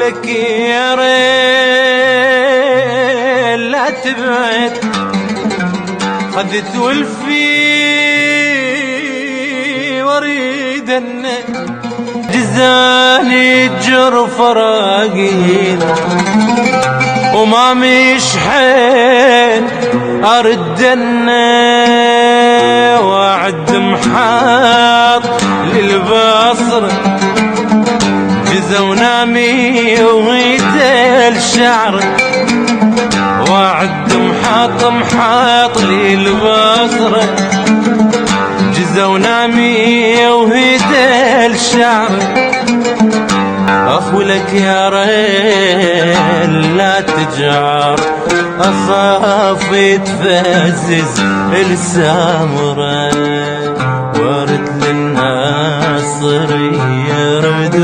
لك يا ريل لا تبعد، خذت ولفي وريد جزاني جر فراقينا، وما مشحين أردنا وعد محاط للبصر، جزونا وغيت الشعر وعد محاط للبصر، جزونا وغيت الشعر. أخولك يا ريل لا تجعر، أخاف يتفزز السامرة، ورد للناصر يرد